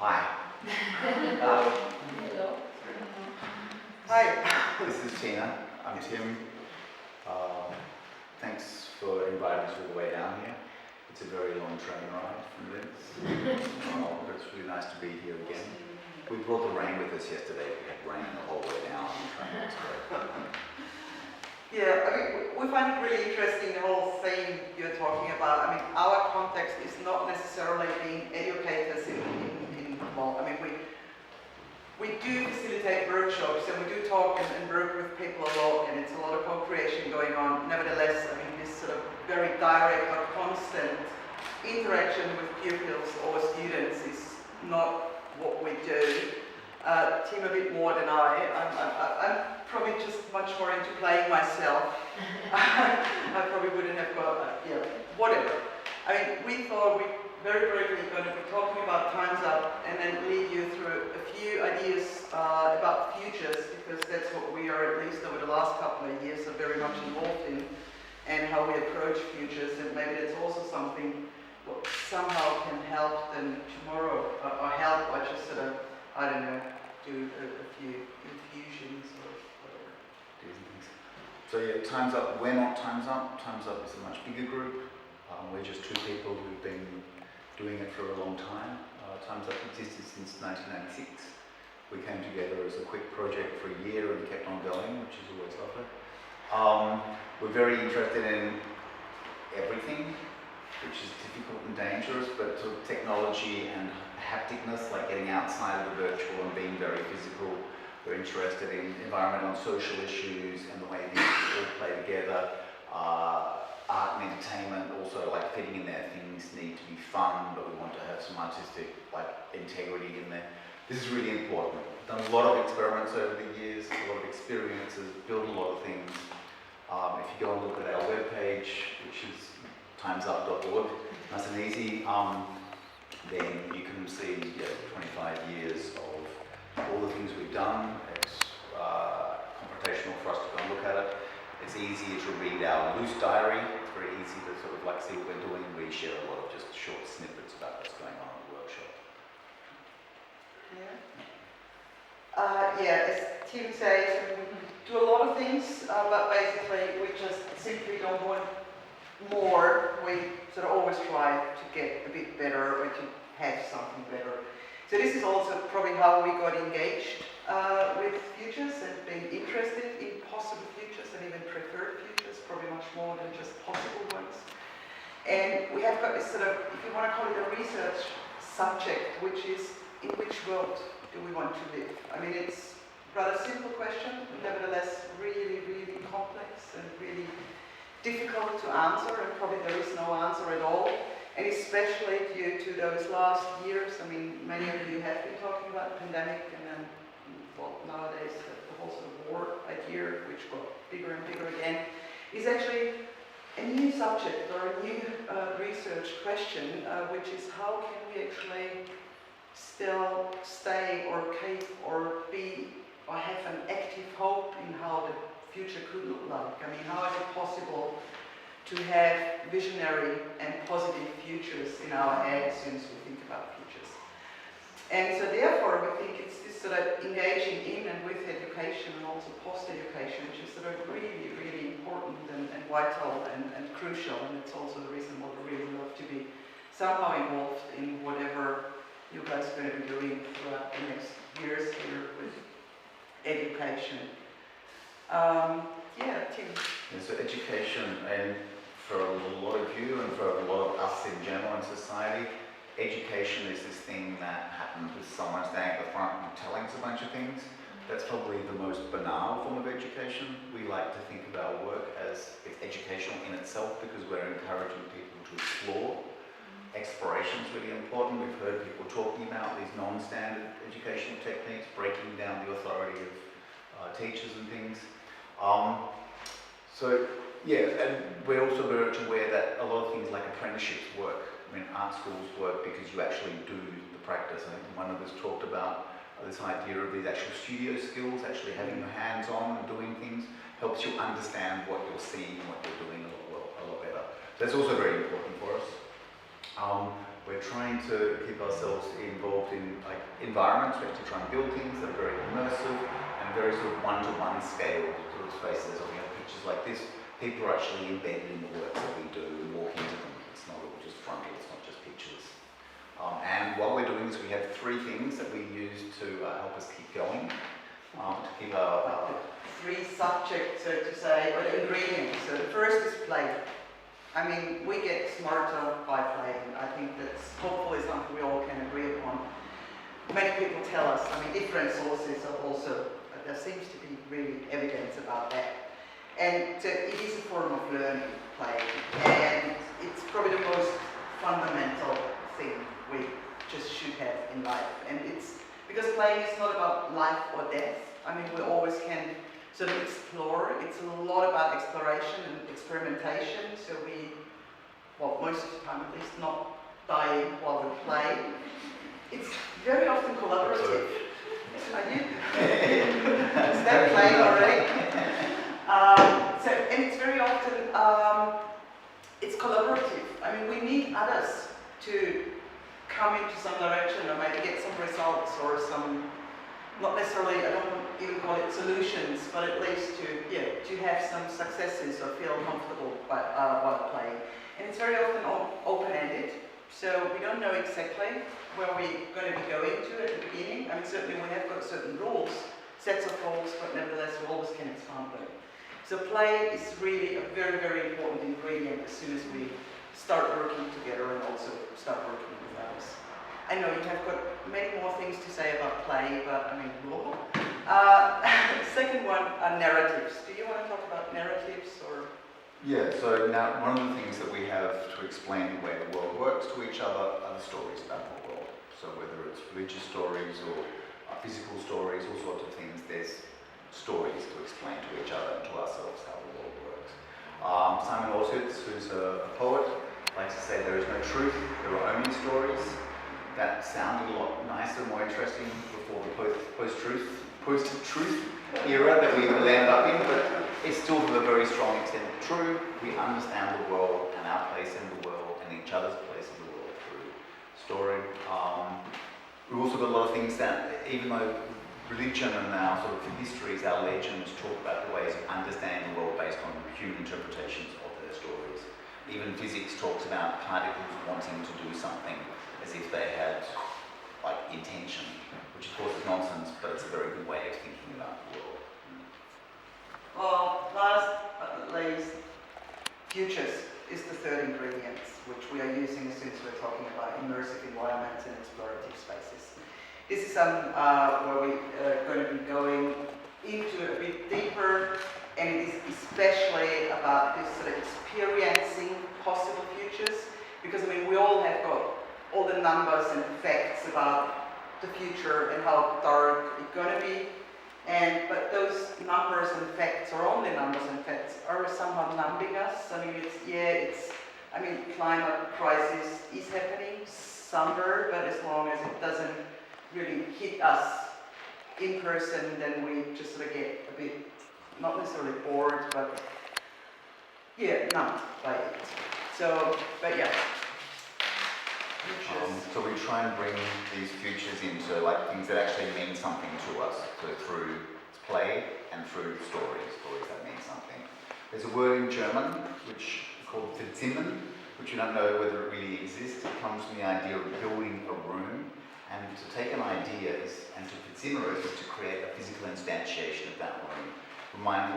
Hi. Hello. Hi, this is Tina. I'm Tim. Thanks for inviting us all the way down here. It's a very long train ride from Linz. But it's really nice to be here again. We brought the rain with us yesterday. We had rain the whole way down on the train. It's great. Yeah, I mean, we find it really interesting, the whole thing you're talking about. I mean, our context is not necessarily being educators well, I mean, we do facilitate workshops and we do talk and work with people a lot, and it's a lot of co-creation going on. Nevertheless, I mean, this sort of very direct but constant interaction with pupils or students is not what we do. Tim a bit more than I'm probably just much more into playing myself. I probably wouldn't have got, whatever. I mean, we thought we very briefly going to be talking about Time's Up and then lead you through a few ideas about futures, because that's what we are, at least over the last couple of years, are very much involved in, and how we approach futures, and maybe that's also something what somehow can help them tomorrow, or help by just sort of, I don't know, do a few infusions or whatever. So yeah, Time's Up. We're not Time's Up. Time's Up is a much bigger group. We're just two people who've been doing it for a long time. Time's Up existed since 1996. We came together as a quick project for a year and kept on going, which is always lovely. We're very interested in everything, which is difficult and dangerous, but sort of technology and hapticness, like getting outside of the virtual and being very physical. We're interested in environmental and social issues and the way these all play together. Art and entertainment, also like fitting in there, things need to be fun, but we want to have some artistic like integrity in there. This is really important. We've done a lot of experiments over the years, a lot of experiences, built a lot of things. If you go and look at our webpage, which is timesup.org, nice and easy, then you can see 25 years of all the things we've done. It's confrontational for us to go and look at it. It's easier to read our loose diary. It's very easy to sort of like see what we're doing. We share a lot of just short snippets about what's going on in the workshop. As Tim says, we do a lot of things, but basically we just simply don't want more. We sort of always try to get a bit better or to have something better. So this is also probably how we got engaged with futures and being interested in possible futures and even preferred futures, probably much more than just possible ones. And we have got this sort of, if you want to call it a research subject, which is, in which world do we want to live? I mean, it's a rather simple question, but nevertheless really, really complex and really difficult to answer, and probably there is no answer at all. And especially due to those last years, I mean, many of you have been talking about the pandemic, and then, well, nowadays the whole sort of war idea, which got bigger and bigger again, is actually a new subject or a new research question, which is how can we actually still stay or keep or be or have an active hope in how the future could look like? I mean, how is it possible to have visionary and positive futures in our heads since we think about futures? And so therefore we think it's this sort of engaging in and with education and also post-education, which is sort of really, really important and vital and crucial, and it's also the reason why we really love to be somehow involved in whatever you guys are going to be doing throughout the next years here with education. Tim. So education, and for a lot of you and for a lot of us in general in society, education is this thing that happens with someone standing at the front and telling us a bunch of things. That's probably the most banal form of education. We like to think of our work as it's educational in itself because we're encouraging people to explore. Exploration is really important. We've heard people talking about these non-standard educational techniques, breaking down the authority of teachers and things. And we're also very much aware that a lot of things like apprenticeships work. I mean, art schools work because you actually do the practice. I think one of us talked about this idea of these actual studio skills, actually having your hands on and doing things, helps you understand what you're seeing and what you're doing a lot better. So that's also very important for us. We're trying to keep ourselves involved in like environments. We have to try and build things that are very immersive and very sort of one-to-one scale sort of spaces. So we have pictures like this. People are actually embedded in the work that we do and walk into them. It's not all just frontal, it's not just pictures. And what we're doing is we have 3 things that we use to help us keep going, to keep our... 3 subjects, so to say, or ingredients. So the first is play. I mean, we get smarter by playing. I think that's hopefully something we all can agree upon. Many people tell us, I mean, different sources are also, there seems to be really evidence about that. And it is a form of learning, playing, and it's probably the most fundamental thing we just should have in life. And it's because playing is not about life or death. I mean, we always can sort of explore. It's a lot about exploration and experimentation. So we, well, most of the time at least, not dying while we play. It's very often collaborative. Are you? Is that playing already? And it's very often, it's collaborative. I mean, we need others to come into some direction or maybe get some results or some, not necessarily, I don't even call it solutions, but at least to have some successes or feel comfortable while playing. And it's very often open-ended, so we don't know exactly where we're going to be going to at the beginning. I mean, certainly we have got certain rules, sets of rules, but nevertheless we always can expand them. So play is really a very, very important ingredient as soon as we start working together and also start working with others. I know you have got many more things to say about play, but I mean, blah. Second one are narratives. Do you want to talk about narratives or? Yeah, so now one of the things that we have to explain the way the world works to each other are the stories about the world. So whether it's religious stories or physical stories, all sorts of things, there's stories to explain to each other and to ourselves how the world works. Simon Orsitz, who's a poet, likes to say there is no truth, there are only stories. That sounded a lot nicer, more interesting before the post-truth era that we landed up in, but it's still to a very strong extent true. We understand the world and our place in the world and each other's place in the world through story. We've also got a lot of things that, even though religion and our sort of histories, our legends talk about the ways of understanding the world based on human interpretations of their stories. Even physics talks about particles wanting to do something as if they had like intention, which of course is nonsense, but it's a very good way of thinking about the world. Well, last but not least, futures is the third ingredient, which we are using as soon as we're talking about immersive environments and explorative spaces. This is where we are going to be going into a bit deeper, and it is especially about this sort of experiencing possible futures, because I mean we all have got all the numbers and facts about the future and how dark it's going to be, but those numbers and facts, or only numbers and facts, are somehow numbing us. I mean, climate crisis is happening somewhere, but as long as it doesn't really hit us in person, then we just sort of get a bit, not necessarily bored, but numbed by it. So, but yeah. So we try and bring these futures into like things that actually mean something to us. So through play and through stories that mean something. There's a word in German which is called verzinnen, which you don't know whether it really exists. It comes from the idea of building a room, and to take an idea and to verzimmer it is to create a physical instantiation of that room.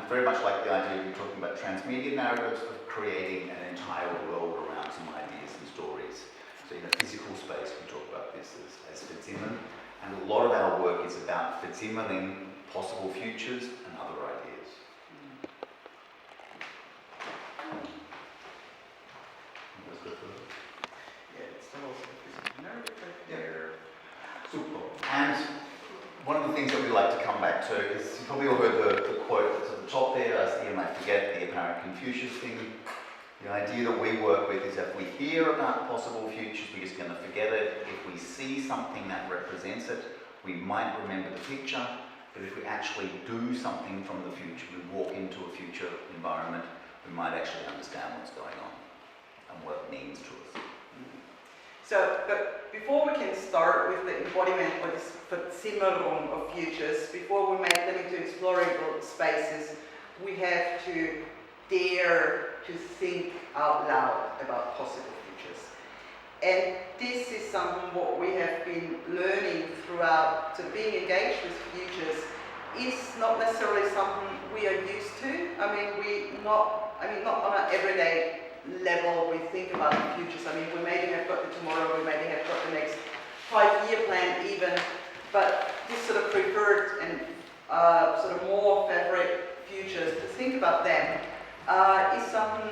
Very much like the idea we were talking about transmedia narratives, of creating an entire world around some ideas and stories. So in a physical space, we talk about this as verzimmern, and a lot of our work is about verzimmering possible futures and other ideas. Yeah, it's still also a physical narrative right there. Super. And one of the things that we like to come back to is, you probably all heard the quote that's at the top there, I see and I forget, the apparent Confucius thing. The idea that we work with is if we hear about possible futures, we're just going to forget it. If we see something that represents it, we might remember the picture, but if we actually do something from the future, we walk into a future environment, we might actually understand what's going on and what it means to us. So, but before we can start with the embodiment or this Versimmerung of futures, before we make them into explorable spaces, we have to dare to think out loud about possible futures. And this is something what we have been learning throughout, so being engaged with futures is not necessarily something we are used to. Not on an everyday level we think about the futures. We maybe have got the tomorrow, we maybe have got the next 5-year plan even, but this sort of preferred and sort of more favorite futures, to think about them is something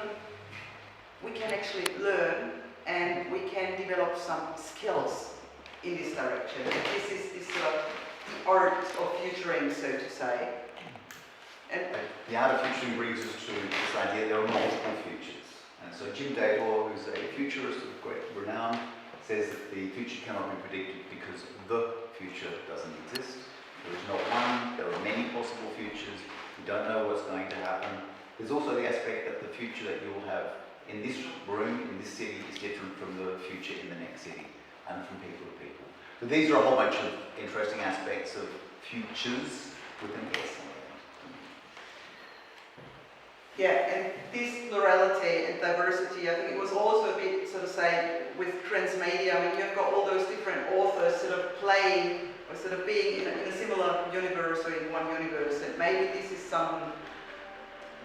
we can actually learn, and we can develop some skills in this direction. This is this sort of the art of futuring, so to say. And the art of futuring brings us to this idea there are multiple futures. And so Jim Dator, who's a futurist of great renown, says that the future cannot be predicted because the future doesn't exist. There is not one, there are many possible futures. We don't know what's going to happen. There's also the aspect that the future that you will have in this room, in this city, is different from the future in the next city, and from people to people. So these are a whole bunch of interesting aspects of futures with an S on it. Yeah, and this plurality and diversity, I think it was also a bit, sort of say, with transmedia. You've got all those different authors sort of playing, or sort of being in a similar universe, or in one universe, and maybe this is something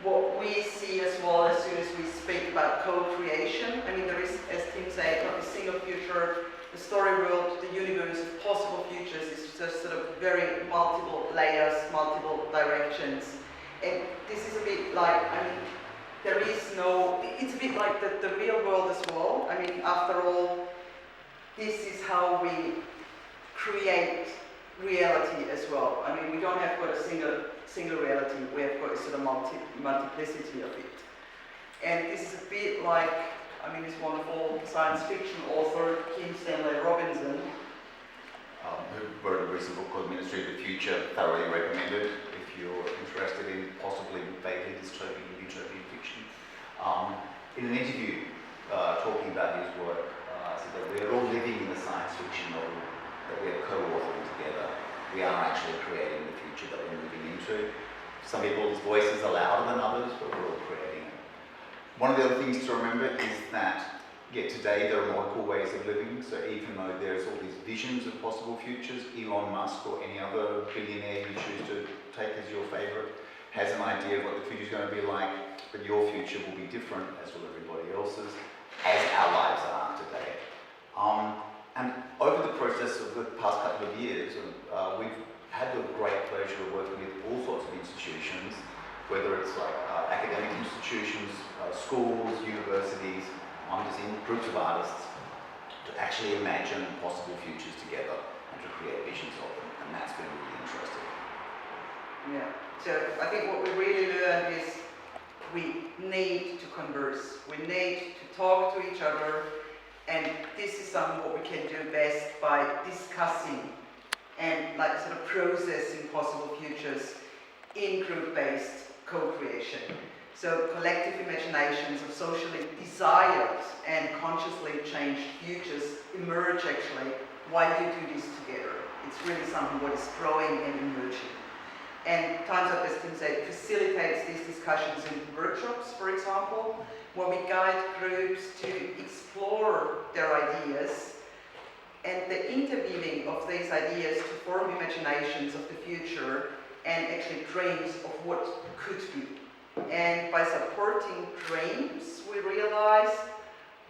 what we see as well as soon as we speak about co-creation. There is, as Tim said, not a single future. The story world, the universe of possible futures is just sort of very multiple layers, multiple directions. And this is a bit like, there is no, it's a bit like the real world as well. After all, this is how we create reality as well. We don't have got a single reality, we have got a sort of multiplicity of it. And this is a bit like, this wonderful science fiction author, Kim Stanley Robinson, who wrote a recent book called Ministry of the Future, thoroughly recommended if you're interested in possibly vaguely dystopian utopian fiction. In an interview talking about his work, said that we're all living in the science fiction novel that we are co-authoring together. We are actually creating the future that we're moving into. Some people's voices are louder than others, but we're all creating it. One of the other things to remember is that, today there are multiple ways of living. So even though there's all these visions of possible futures, Elon Musk or any other billionaire you choose to take as your favorite has an idea of what the future is going to be like, but your future will be different, as will everybody else's, as our lives are today. And over the process of the past couple of years, we've had the great pleasure of working with all sorts of institutions, whether it's like academic institutions, schools, universities, just in groups of artists, to actually imagine possible futures together and to create visions of them, and that's been really interesting. Yeah, so I think what we really learned is we need to converse, we need to talk to each other, and this is something what we can do best by discussing and sort of processing possible futures in group-based co-creation. So collective imaginations of socially desired and consciously changed futures emerge actually while you do this together. It's really something what is growing and emerging. And Time's Up, as Tim said, facilitates these discussions in workshops, for example, where we guide groups to explore their ideas and the interweaving of these ideas to form imaginations of the future and actually dreams of what could be. And by supporting dreams, we realize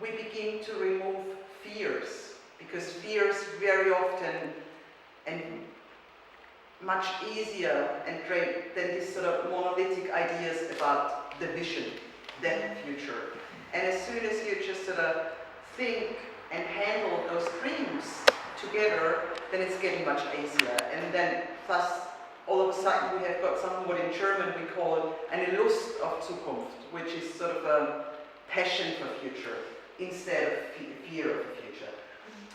we begin to remove fears, because fears very often and much easier and great than these sort of monolithic ideas about the vision, the future. And as soon as you just sort of think and handle those dreams together, then it's getting much easier. And then thus, all of a sudden we have got something what in German we call eine Lust auf Zukunft, which is sort of a passion for future instead of fear of the future.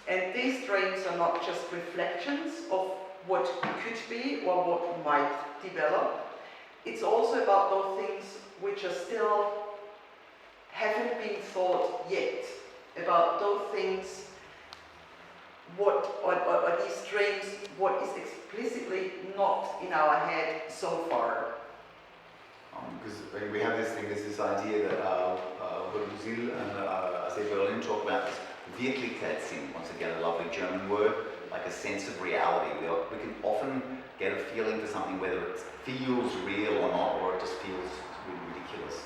And these dreams are not just reflections of what could be or what might develop. It's also about those things which are still haven't been thought yet, about those things what are these streams, what is explicitly not in our head so far. Because we have this thing, there's this idea that Muzeal and Berlin talk about this Wirklichkeitssinn, once again a lovely German word, like a sense of reality. We can often get a feeling for something, whether it feels real or not, or it just feels really ridiculous.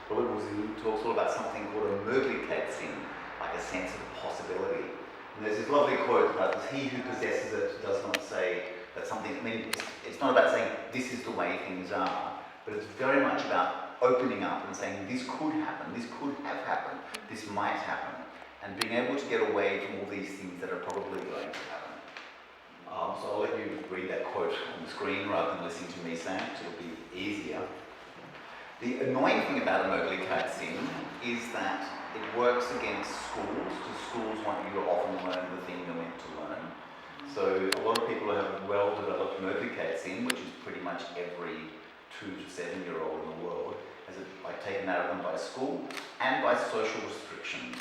Robert Muzeal talks all about something called a Möglichkeitssinn, like a sense of possibility. And there's this lovely quote about this, he who possesses it does not say that something, I mean, it's not about saying this is the way things are, but it's very much about opening up and saying this could happen, this could have happened, this might happen, and being able to get away from all these things that are probably going to happen. So I'll let you read that quote on the screen rather than listening to me saying it, so it'll be easier. The annoying thing about a Möglichkeitssinn is that it works against schools, because schools want you to often learn the thing you're meant to learn. So a lot of people have well-developed Möglichkeitssinn, which is pretty much every 2 to 7-year-old in the world, has it like taken out of them by school and by social restrictions.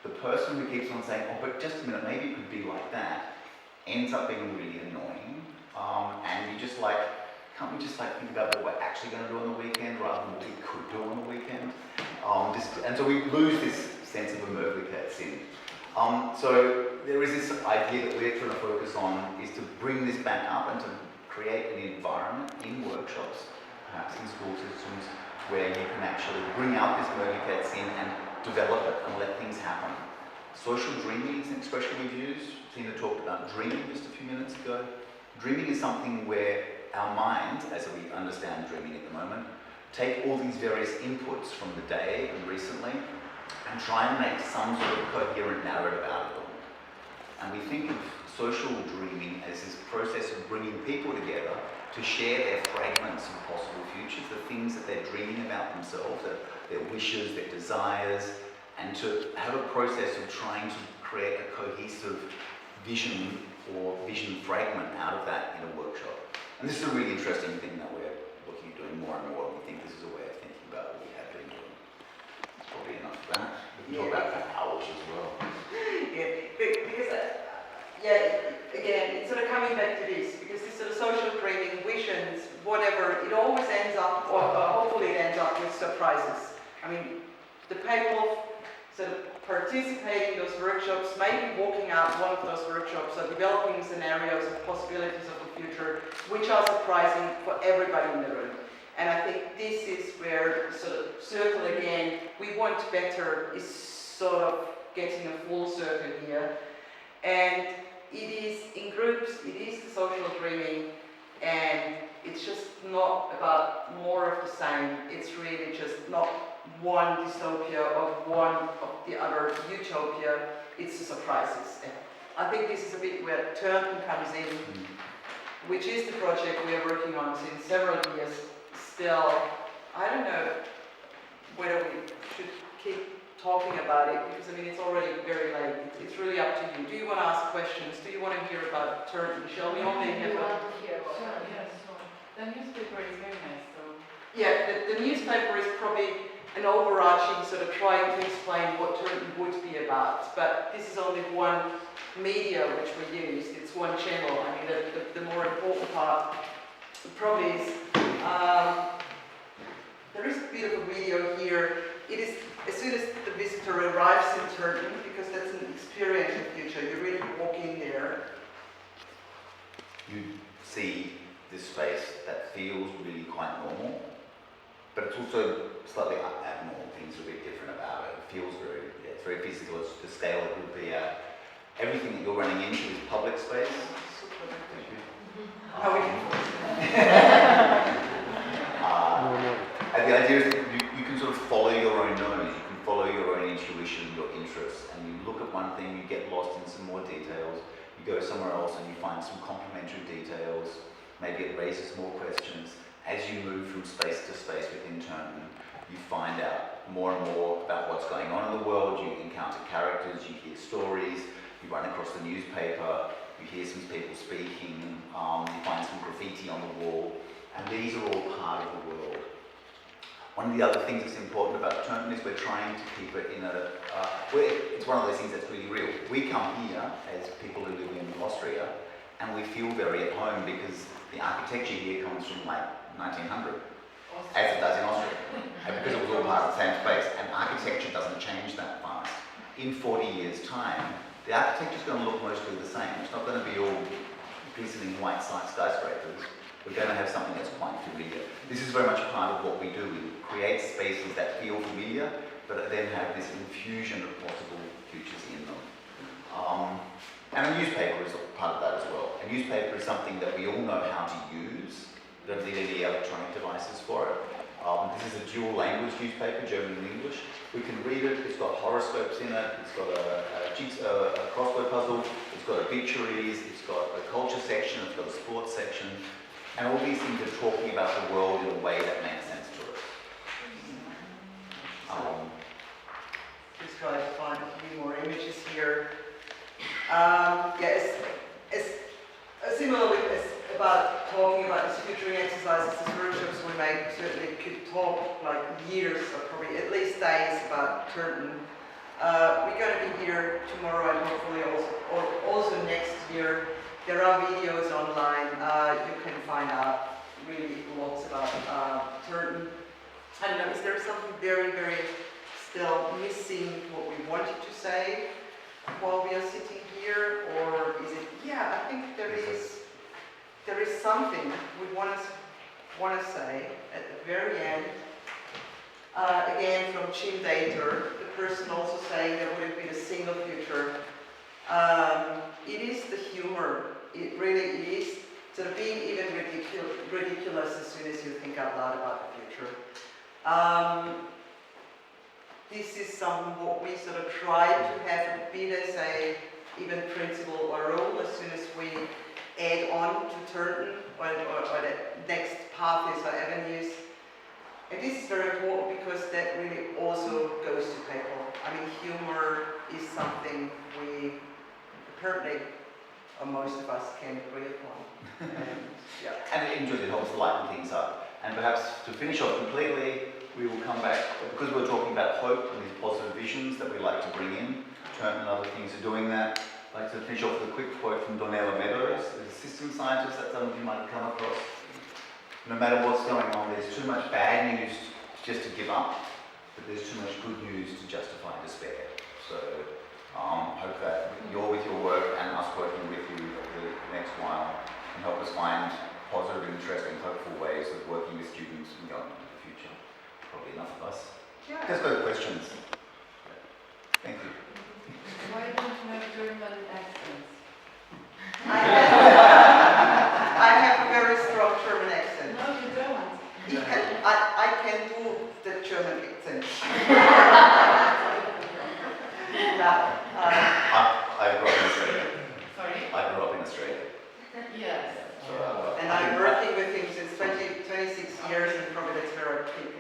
The person who keeps on saying, oh, but just a minute, maybe it could be like that, ends up being really annoying. And you just like, can't we just like think about what we're actually going to do on the weekend rather than what we could do on the weekend? And so we lose this sense of a Möglichkeitssinn. So there is this idea that we're trying to focus on is to bring this back up and to create an environment in workshops, perhaps in school systems, where you can actually bring out this Möglichkeitssinn and develop it and let things happen. Social dreaming is an expression we've used. Tina talked about dreaming just a few minutes ago. Dreaming is something where our mind, as we understand dreaming at the moment, take all these various inputs from the day and recently and try and make some sort of coherent narrative out of them. And we think of social dreaming as this process of bringing people together to share their fragments of possible futures, the things that they're dreaming about themselves, their wishes, their desires, and to have a process of trying to create a cohesive vision or vision fragment out of that in a workshop. And this is a really interesting thing that we're looking at doing more and more. We think this is a way of thinking about what we have been doing. It's probably enough for that. We can talk about it for hours as well. Yeah, because again, it's sort of coming back to this, because this sort of social dreaming, visions, whatever, it always ends up, or hopefully it ends up with surprises. I mean, the people sort of participating in those workshops, maybe walking out one of those workshops or developing scenarios of possibilities of the future, which are surprising for everybody in the room. And I think this is where, sort of circle again, we want better is sort of getting a full circle here. And it is in groups, it is the social dreaming, and it's just not about more of the same. It's really just not one dystopia or one of the other utopia. It's the surprises. And I think this is a bit where Turn comes in, which is the project we are working on since several years. Still, I don't know whether we should keep talking about it, because I mean it's already very late. It's really up to you. Do you want to ask questions? Do you want to hear about Turn? Shall we only have the newspaper is very nice, so. Yeah, the newspaper is probably an overarching sort of trying to explain what Turn would be about. But this is only one media which we used. It's one channel. I mean, the more important part probably is there is a bit of a video here. It is as soon as the visitor arrives in Turn, because that's an experiential future. You really walk in there. You see this space that feels really quite normal, but it's also slightly abnormal. Things are a bit different about it. It feels very, it's very physical. It's the scale it would be at. Everything that you're running into is public space. Thank you. How we can and the idea is that you can sort of follow your own nose, you can follow your own intuition, your interests, and you look at one thing, you get lost in some more details, you go somewhere else and you find some complementary details, maybe it raises more questions. As you move from space to space within Turn, you find out more and more about what's going on in the world, you encounter characters, you hear stories, you run across the newspaper, you hear some people speaking, you find some graffiti on the wall, and these are all part of the world. One of the other things that's important about Turn is we're trying to keep it in a, it's one of those things that's really real. We come here as people who live in Austria and we feel very at home because the architecture here comes from like 1900, as it does in Austria, and because it was all part of the same space, and architecture doesn't change that fast. In 40 years' time, the architecture is going to look mostly the same. It's not going to be all glistening white skyscrapers. We're going to have something that's quite familiar. This is very much part of what we do. We create spaces that feel familiar, but then have this infusion of possible futures in them. And a newspaper is a part of that as well. A newspaper is something that we all know how to use. We don't need any electronic devices for it. This is a dual language newspaper, German and English. We can read it, it's got horoscopes in it, it's got a crossword puzzle, it's got obituaries, it's got a culture section, it's got a sports section. And all these things are talking about the world in a way that makes sense to us. Just try to find a few more images here. Similarly, about talking about these futuring exercises, these workshops we make, certainly could talk like years or probably at least days about Turton. We're going to be here tomorrow and hopefully also next year. There are videos online. You can find out really lots about Turton. I don't know, is there something very, very still missing what we wanted to say while we are sitting here? Or is it, yeah, I think there is something we want to say at the very end. Again, from Jim Dater, the person also saying there would have been a single future. It is the humor. It really is sort of being even ridiculous as soon as you think out loud about the future. This is what we sort of try to have a bit as a even principle or rule as soon as we add on to Turton or the next pathways or avenues. And this is very important because that really also goes to people. I mean, humor is something we apparently, or most of us, can agree upon. And it enjoys, it helps lighten things up. And perhaps to finish off completely, we will come back, because we're talking about hope and these positive visions that we like to bring in. Turton and other things are doing that. I'd like to finish off with a quick quote from Donella Meadows, a system scientist that some of you might have come across. No matter what's going on, there's too much bad news just to give up, but there's too much good news to justify despair. So hope that you're with your work and us working with you the next while can help us find positive, interesting, hopeful ways of working with students and going into the future. Probably enough of us. Yeah. Let's go to questions. Thank you. Why don't you have German accents? I have a very strong German accent. No, you don't. I can do the German accent. I grew up in Australia. Sorry? I grew up in Australia. Yes. And I'm working with him since 26 years, and probably that's where I keep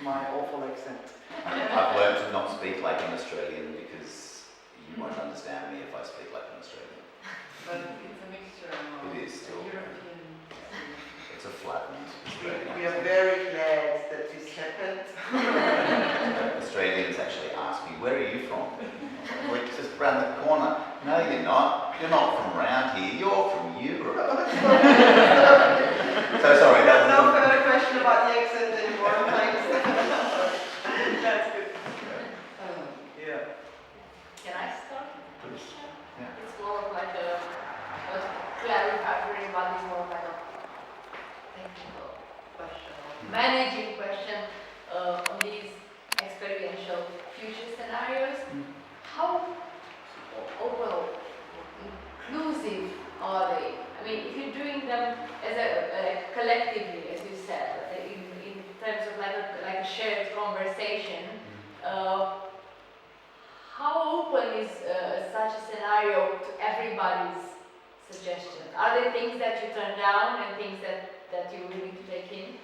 my awful accent. I've learned to not speak like an Australian because you won't understand me if I speak like an Australian. But it's a mixture of It is still. European. It's a flattened Australian. We are very glad that this happened. Australians actually ask me, where are you from? We're just around the corner. No, you're not. You're not from around here. You're from Europe. So sorry. No further question about the accent anymore, thanks. That's good. Yeah. Can I start? Please. Yeah. It's more of like a clarifying, but it's more like a technical question, managing question on these experiential future scenarios. How open or inclusive are they? I mean, if you're doing them as a collectively, as you said, in terms of like a shared conversation, how open is such a scenario to everybody's suggestions? Are there things that you turn down and things that you're willing to take in?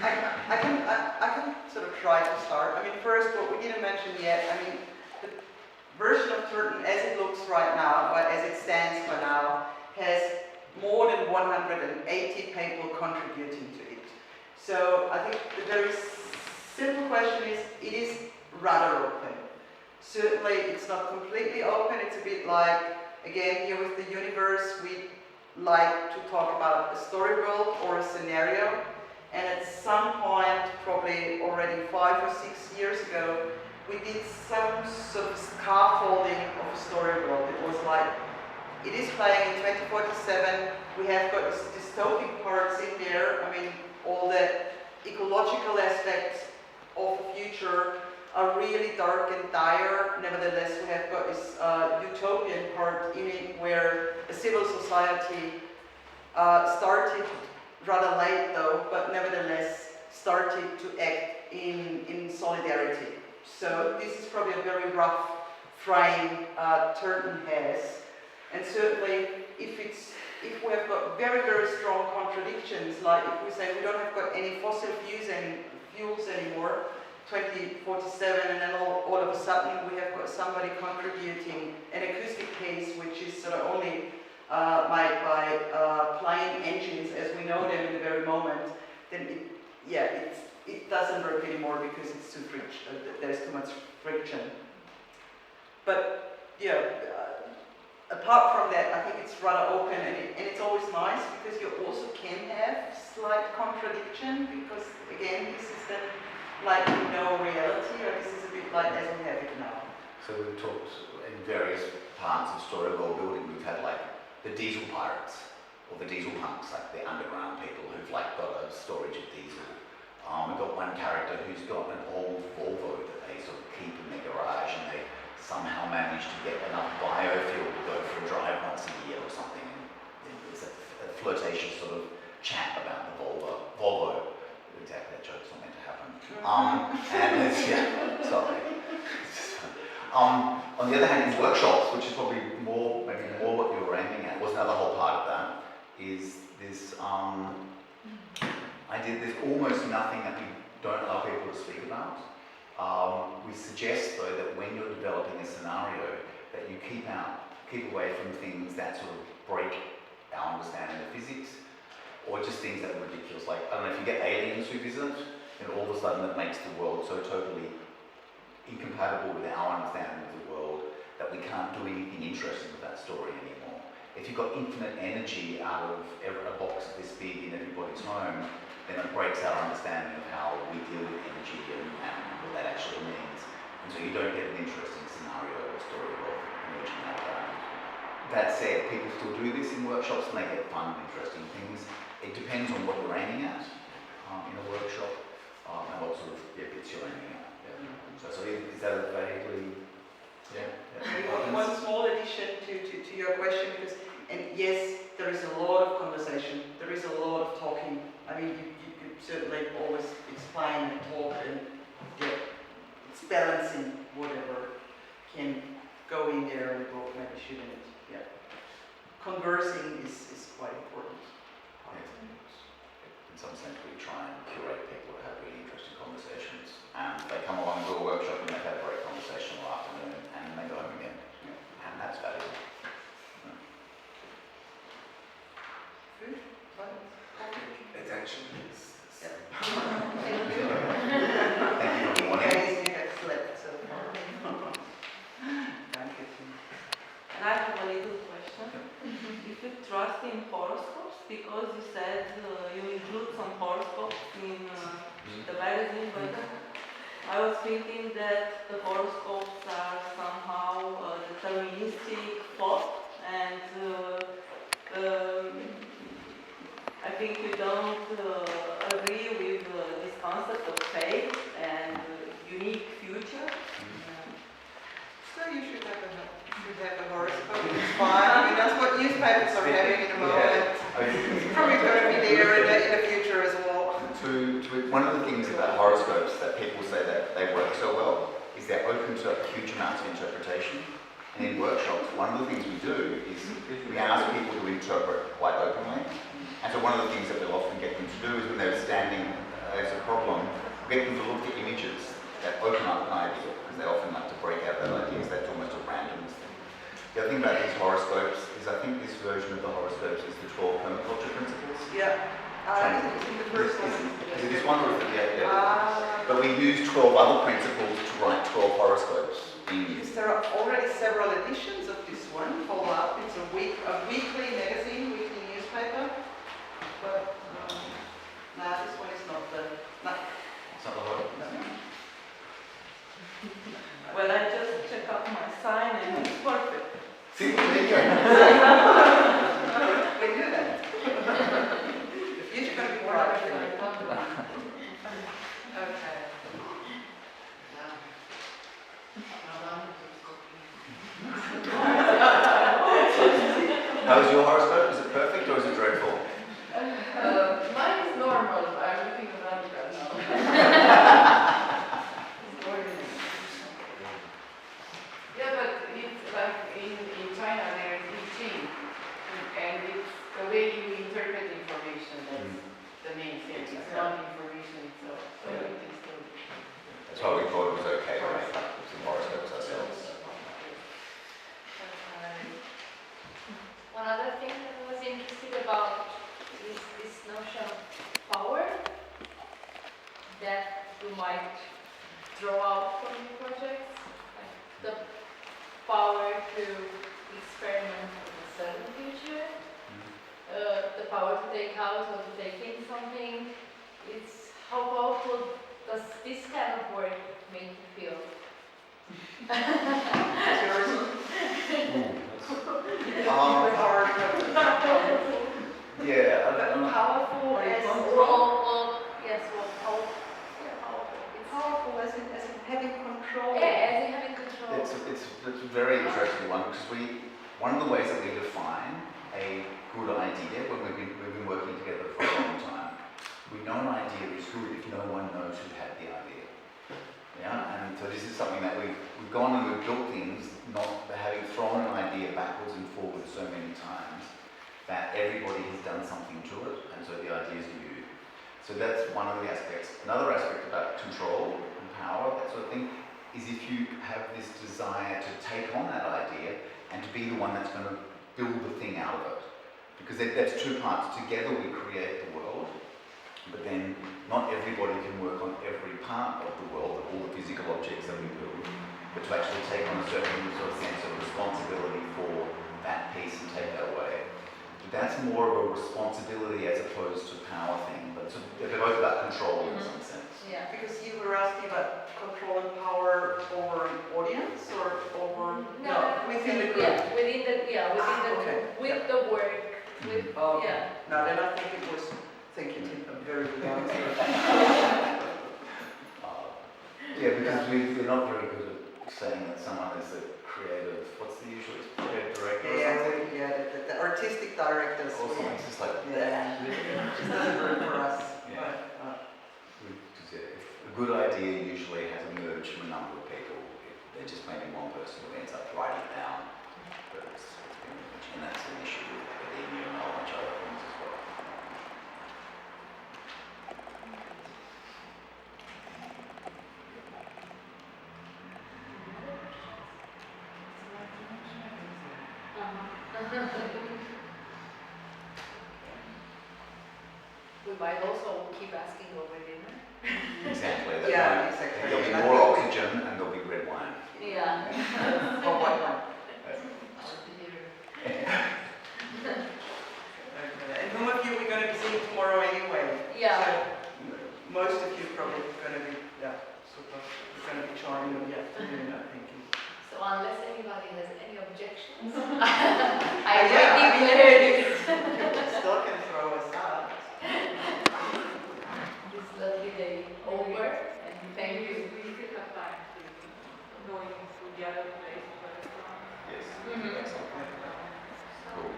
I can sort of try to start. I mean, first, what we didn't mention yet, I mean, the version of Turton as it looks right now, but as it stands for now, has more than 180 people contributing to it. So I think the very simple question is, it is rather open. Certainly it's not completely open, it's a bit like, again, here with the universe, we like to talk about a story world or a scenario, and at some point, probably already 5 or 6 years ago, we did some sort of scaffolding of a story world. It was like, it is playing in 2047, we have got dystopic parts in there. I mean, all the ecological aspects of the future are really dark and dire. Nevertheless, we have got this utopian part in it where a civil society started rather late though, but nevertheless started to act in solidarity. So this is probably a very rough frame Turton has, and certainly if we have got very, very strong contradictions, like if we say we don't have got any fossil fuels anymore, 2047, and then all of a sudden we have got somebody contributing an acoustic piece which is sort of only made by plane engines as we know them in the very moment, then it doesn't work anymore because it's too there's too much friction. But yeah, apart from that, I think it's rather open, and it's always nice because you also can have slight contradiction, because again, this is the like reality, or this is a bit like as we have it now. So we've talked in various parts of story world building, we've had like the diesel pirates, or the diesel punks, like the underground people who've like got a storage of diesel. We've got one character who's got an old Volvo that they sort of keep in their garage, and they somehow manage to get enough biofuel to go for a drive once a year or something. And there's a flirtatious sort of chat about the Volvo. Exactly, that joke's not meant to happen. And it's, yeah, sorry. On the other hand, in workshops, which is probably maybe more what you were aiming at, was another whole part of that, is this idea there's almost nothing that we don't allow people to speak about. We suggest, though, that when you're developing a scenario, that you keep away from things that sort of break our understanding of physics, or just things that are ridiculous. Like, I don't know, if you get aliens who visit, then all of a sudden it makes the world so totally incompatible with our understanding of the world that we can't do anything interesting with that story anymore. If you've got infinite energy out of a box this big in everybody's home, then it breaks our understanding of how we deal with energy and what that actually means. And so you don't get an interesting scenario or story world emerging out of that. That said, people still do this in workshops and they get fun and interesting things. It depends on what you're aiming at in a workshop and what sort of bits you're aiming at. Yeah. So is that vaguely? One small addition to your question, because, and yes, there is a lot of conversation, there is a lot of talking. I mean, you could certainly always explain and talk, and it's balancing whatever can go in there and what maybe shouldn't. Yeah. Conversing is quite important. In some sense, we try and curate people to have really interesting conversations, and they come along to a workshop and they've had a great conversation all afternoon, and they go home again, and that's valuable. Food? It actually is. Thank you for morning. Ladies, you have slept so far. Thank you. And I have a little question. If you trust in horoscopes, because you said you include some horoscopes in the magazine, but I was thinking that the horoscopes are somehow deterministic thought, and I think you don't agree with this concept of fate and unique future. So you should have a horoscope. It's fine. I mean, that's what newspapers are having in the moment. It's probably going to be there in the future as well. One of the things about horoscopes that people say that they work so well is they're open to huge amounts of interpretation. And in workshops, one of the things we do is we ask people to interpret quite openly. And so one of the things that we'll often get them to do is when they're standing as a problem, get them to look at images that open up an idea, because they often like to break out that ideas. That's almost a randomness thing. The other thing about these horoscopes is I think this version of the horoscopes is the 12 permaculture principles. Yeah. It's in the first one. Is it this one or is it the other? But we use 12 other principles to write 12 horoscopes in years. Because there are already several editions of this one, follow up. It's a weekly magazine, weekly newspaper. But no, this one is not the. No. It's not the horoscope. No. Well, I just check out my sign and it's perfect. See, there you go. We do that. The future going to be bright for you. Okay. How's your horoscope? Is it perfect or is it dreadful? Mine is normal. I'm looking around right now. It's ordinary. Yeah, but it's like in China there is I Ching, and it's the way you interpret information that's the main thing. It's not information itself. So it is still. That's why we thought it was okay to make some horoscopes ourselves. One other thing that I was interested about is this notion of power that you might draw out from your projects, like the power to experiment with a certain future, the power to take out or to take in something. It's how powerful does this kind of work make you feel? Yeah, Powerful as Well, yes, well, powerful. Yeah, powerful. It's powerful as in having control. yeah, as in having control. it's a very interesting one because one of the ways that we define a good idea when we've been working together for a long time, we know an idea is good if no one knows who had the idea. Yeah, and so this is something that we've gone and we've built things, not having thrown an idea backwards and forwards so many times that everybody has done something to it, and so the idea is new. So that's one of the aspects. Another aspect about control and power, that sort of thing, is if you have this desire to take on that idea and to be the one that's going to build the thing out of it. Because that's two parts. Together we create the world, but then not everybody can work on every part of the world, all the physical objects that we build, but to actually take on a certain sort of sense of responsibility for that piece and take that away. But that's more of a responsibility as opposed to power thing, but they're both about control in some sense. Yeah. Because you were asking about control and power over an audience or over within the group. Yeah, within the okay. group, with the work, with yeah. No, then I think it was. Thank you, Tim. A very good answer. Yeah, because we're not very good at saying that someone is a creative. What's the usual creative director? The artistic directors. Or something. It's just like Yeah, it just doesn't work for us. Yeah. A good idea usually has emerged from a number of people. They're just maybe one person who ends up writing it down. But it's been emerged, and that's an issue with academia and a whole bunch of other things as well. We might also keep asking over dinner. Exactly. Exactly. There'll be more oxygen and there'll be red wine. Yeah. Oh, what one? Okay. And whom of you we're going to be seeing tomorrow anyway? Yeah. So, most of you probably going to be, going to be charming in the afternoon, I think. So unless anybody has any objections, I Yeah, declare this. Still can throw us out. This lovely day over, and thank you. We still have time to going to the other place. Yes. Mhm. Excellent. Cool.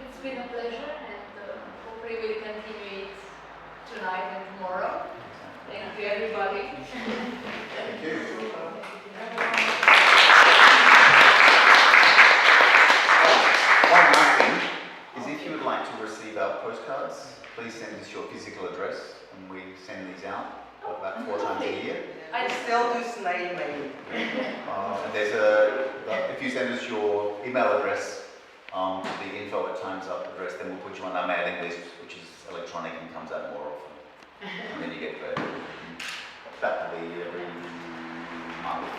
It's been a pleasure, and hopefully we'll continue it tonight and tomorrow. Thank you, everybody. Thank you. One last thing is if you would like to receive our postcards, please send us your physical address and we send these out about 4 times a year. I still do snail mail. And if you send us your email address, to the info at Time's Up address, then we'll put you on our mailing list, which is electronic and comes out more often. And then you get that will be every month.